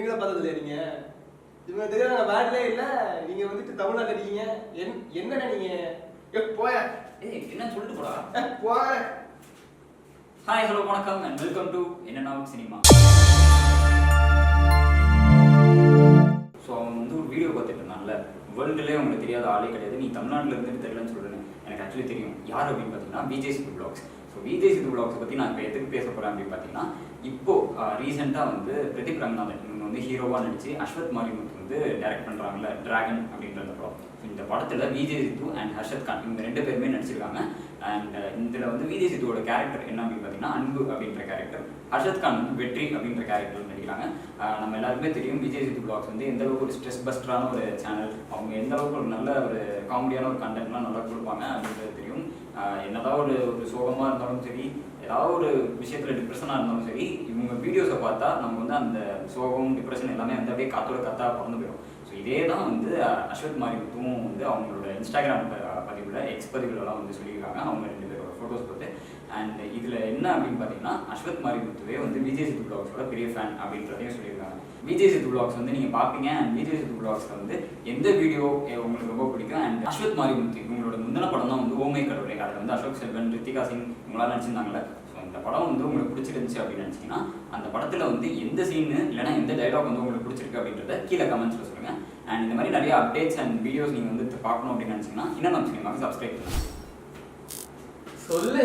இவங்கள பார்த்தது இல்லையா நீங்க? இவங்க தெரியாத வேர்ட்லே இல்ல. நீங்க வந்துட்டு தமிழ்நாட்டுல இருக்கீங்க. என்னடா நீங்க? போய. ஏய் என்ன சொல்லிட்டு போடா. போய. ஹாய் ஹலோ வணக்கம் அண்ட் வெல்கம் டு என்னன்னா சினிமா. ஸோ அவன் வந்து ஒரு வீடியோ பார்த்துட்டு இருந்தான்ல, வேர்ல்டுலேயே உங்களுக்கு தெரியாத ஆளே கிடையாது, நீ தமிழ்நாட்டில் இருந்துட்டு தெரியலன்னு சொல்கிறேன். எனக்கு ஆக்சுவலி தெரியும் யார் அப்படின்னு பார்த்தீங்கன்னா விஜய் சித்து வ்ளாக்ஸ். ஸோ விஜய் சித்து வ்ளாக்ஸை பற்றி நான் இப்போ எதுக்கு பேச போகிறேன் அப்படின்னு பார்த்தீங்கன்னா, இப்போது ரீசெண்டாக வந்து பிரதீப் ரங்கநாதன் இவங்க வந்து ஹீரோவாக நடிச்சு அஸ்வத் மாரிமுத்து வந்து டைரக்ட் பண்ணுறாங்கல்ல டிராகன் அப்படின்ற படம். இந்த படத்தில் விஜய் சித்து அண்ட் ஹர்ஷத் கான் இவங்க 2 பேருமே நடிச்சிருக்காங்க. அண்ட் இதில் வந்து விஜய் சித்துவோட கேரக்டர் என்ன அப்படின்னு பார்த்தீங்கன்னா அன்பு அப்படின்ற கேரக்டர், ஹர்ஷத் கான் வந்து வெற்றி அப்படின்ற கேரக்டர் நடிக்கிறாங்க. நம்ம எல்லாருக்குமே தெரியும் விஜய் சித்து வ்ளாக்ஸ் வந்து எந்த அளவுக்கு ஒரு ஸ்ட்ரெஸ் பஸ்டரான ஒரு சேனல், அவங்க எந்த அளவுக்கு ஒரு நல்ல ஒரு காமெடியான ஒரு கண்டென்ட்லாம் நல்லா கொடுப்பாங்க அப்படின்றது தெரியும். என்னதான் ஒரு சோகமாக இருந்தாலும் சரி, ஏதாவது ஒரு விஷயத்தில் டிப்ரெஷனாக இருந்தாலும் சரி, இவங்க வீடியோஸை பார்த்தா நம்ம வந்து அந்த சோகம் டிப்ரெஷன் எல்லாமே வந்து அப்படியே காத்தோட காத்தா பறந்து போயிடும். ஸோ இதே தான் வந்து அஸ்வத் மாரிமுத்துவும் வந்து அவங்களோட இன்ஸ்டாகிராம் பதிவில் எக்ஸ் பதிவுலலாம் வந்து சொல்லியிருக்காங்க, அவங்க 2 பேரோட ஃபோட்டோஸ் பார்த்து. அண்ட் இதில் என்ன அப்படின்னு பார்த்தீங்கன்னா அஸ்வத் மாரிமுத்துவே வந்து விஜய் சித்து வ்ளாக்ஸோட பெரிய ஃபேன் அப்படின்றதையும் சொல்லியிருக்காங்க. விஜய் சித்து வ்ளாக்ஸ் வந்து நீங்கள் பார்ப்பீங்க. அண்ட் விஜய் சித்து வ்ளாக்ஸில் வந்து எந்த வீடியோ உங்களுக்கு ரொம்ப பிடிக்கும்? அண்ட் அஸ்வத் மாரிமுத்து இவங்களோட முந்தின படம் தான் வந்து ஓமை கடவுளை. அதில் வந்து அசோக் செல்வன், ரித்திகா சிங் இவங்களாம் நடிச்சிருந்தாங்கல்ல. ஸோ இந்த படம் வந்து உங்களுக்கு பிடிச்சிருந்துச்சு அப்படின்னு நினச்சிங்கன்னா அந்த படத்தில் வந்து எந்த சீனு இல்லைனா எந்த டைலாக் வந்து உங்களுக்கு பிடிச்சிருக்கு அப்படின்றத கீழே கமெண்ட்ஸில் சொல்லுங்கள். அண்ட் இந்த மாதிரி நிறைய அப்டேட்ஸ் அண்ட் வீடியோஸ் நீங்கள் வந்து பார்க்கணும் அப்படின்னு நினச்சிங்கன்னா இன்னும் நம்ம சினிமாவுக்கு சப்ஸ்கிரைப் பண்ணுங்கள். சொல்லு.